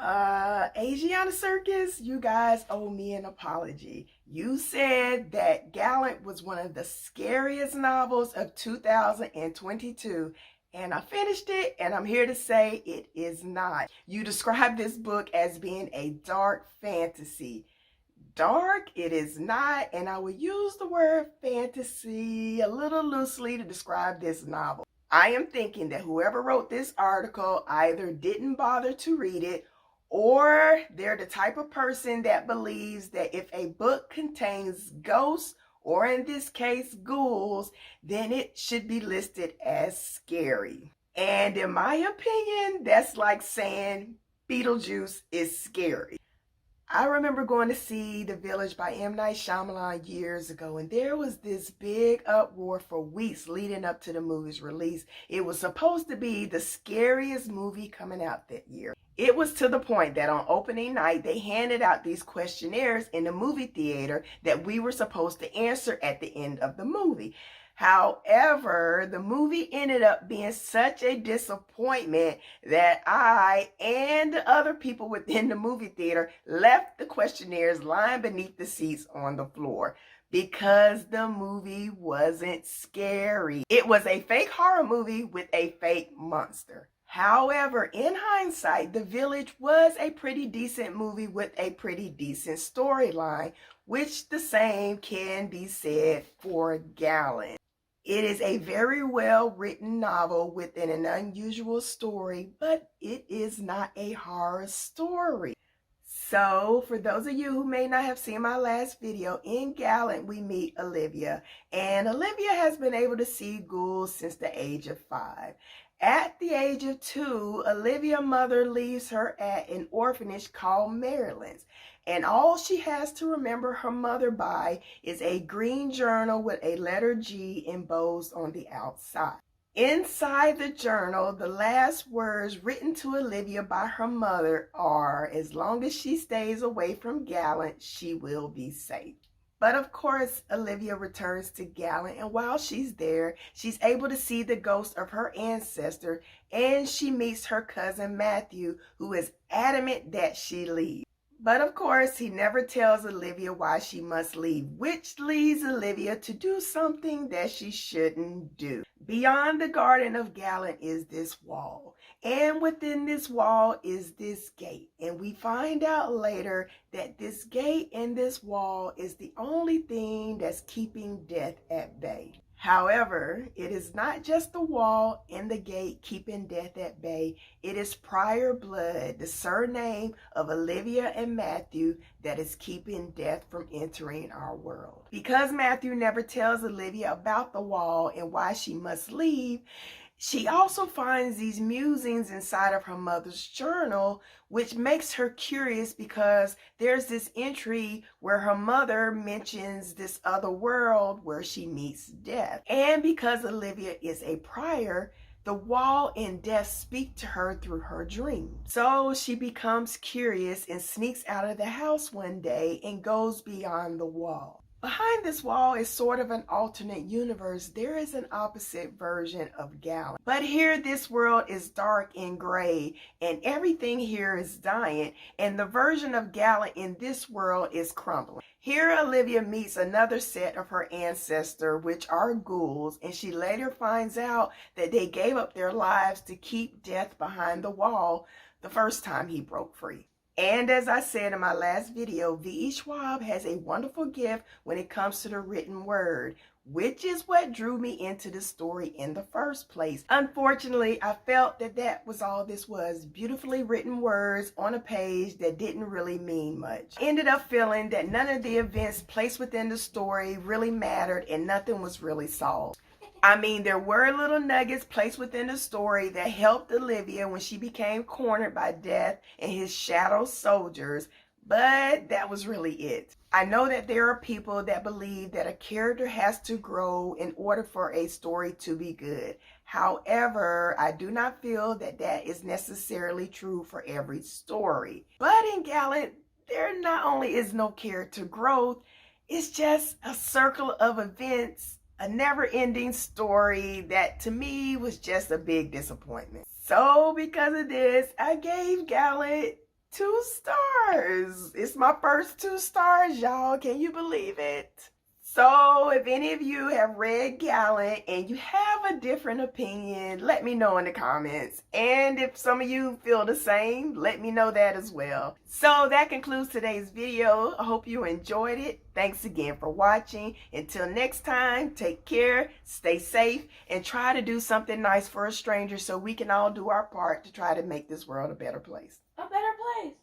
Asiana Circus, you guys owe me an apology. You said that Gallant was one of the scariest novels of 2022, and I finished it, and I'm here to say it is not. You described this book as being a dark fantasy. Dark, it is not, and I will use the word fantasy a little loosely to describe this novel. I am thinking that whoever wrote this article either didn't bother to read it, or they're the type of person that believes that if a book contains ghosts, or in this case ghouls, then it should be listed as scary. And in my opinion, that's like saying Beetlejuice is scary. I remember going to see The Village by M. Night Shyamalan years ago, and there was this big uproar for weeks leading up to the movie's release. It was supposed to be the scariest movie coming out that year. It was to the point that on opening night, they handed out these questionnaires in the movie theater that we were supposed to answer at the end of the movie. However, the movie ended up being such a disappointment that I and other people within the movie theater left the questionnaires lying beneath the seats on the floor because the movie wasn't scary. It was a fake horror movie with a fake monster. However, in hindsight, The Village was a pretty decent movie with a pretty decent storyline, which the same can be said for Gallant. It is a very well written novel within an unusual story, but it is not a horror story. So, for those of you who may not have seen my last video, in Gallant we meet Olivia, and Olivia has been able to see ghouls since the age of 5. At the age of 2, Olivia's mother leaves her at an orphanage called Maryland's, and all she has to remember her mother by is a green journal with a letter G embossed on the outside. Inside the journal, the last words written to Olivia by her mother are, "As long as she stays away from Gallant, she will be safe." But of course, Olivia returns to Gallant, and while she's there, she's able to see the ghost of her ancestor, and she meets her cousin Matthew, who is adamant that she leave. But of course, he never tells Olivia why she must leave, which leads Olivia to do something that she shouldn't do. Beyond the Garden of Gallant is this wall, and within this wall is this gate. And we find out later that this gate and this wall is the only thing that's keeping death at bay. However, it is not just the wall and the gate keeping death at bay. It is prior blood, the surname of Olivia and Matthew, that is keeping death from entering our world. Because Matthew never tells Olivia about the wall and why she must leave, she also finds these musings inside of her mother's journal, which makes her curious because there's this entry where her mother mentions this other world where she meets death. And because Olivia is a prior, the wall and death speak to her through her dreams. So she becomes curious and sneaks out of the house one day and goes beyond the wall. Behind this wall is sort of an alternate universe. There is an opposite version of Gallant. But here this world is dark and gray, and everything here is dying, and the version of Gallant in this world is crumbling. Here Olivia meets another set of her ancestor, which are ghouls, and she later finds out that they gave up their lives to keep death behind the wall the first time he broke free. And as I said in my last video, V.E. Schwab has a wonderful gift when it comes to the written word, which is what drew me into the story in the first place. Unfortunately, I felt that that was all this was, beautifully written words on a page that didn't really mean much. Ended up feeling that none of the events placed within the story really mattered and nothing was really solved. I mean, there were little nuggets placed within the story that helped Olivia when she became cornered by Death and his shadow soldiers, but that was really it. I know that there are people that believe that a character has to grow in order for a story to be good. However, I do not feel that that is necessarily true for every story. But in Gallant, there not only is no character growth, it's just a circle of events, a never-ending story that to me was just a big disappointment. So because of this, I gave Gallant 2 stars. It's my first 2 stars, y'all. Can you believe it? So if any of you have read Gallant and you have a different opinion, let me know in the comments. And if some of you feel the same, let me know that as well. So that concludes today's video. I hope you enjoyed it. Thanks again for watching. Until next time, take care, stay safe, and try to do something nice for a stranger so we can all do our part to try to make this world a better place. A better place.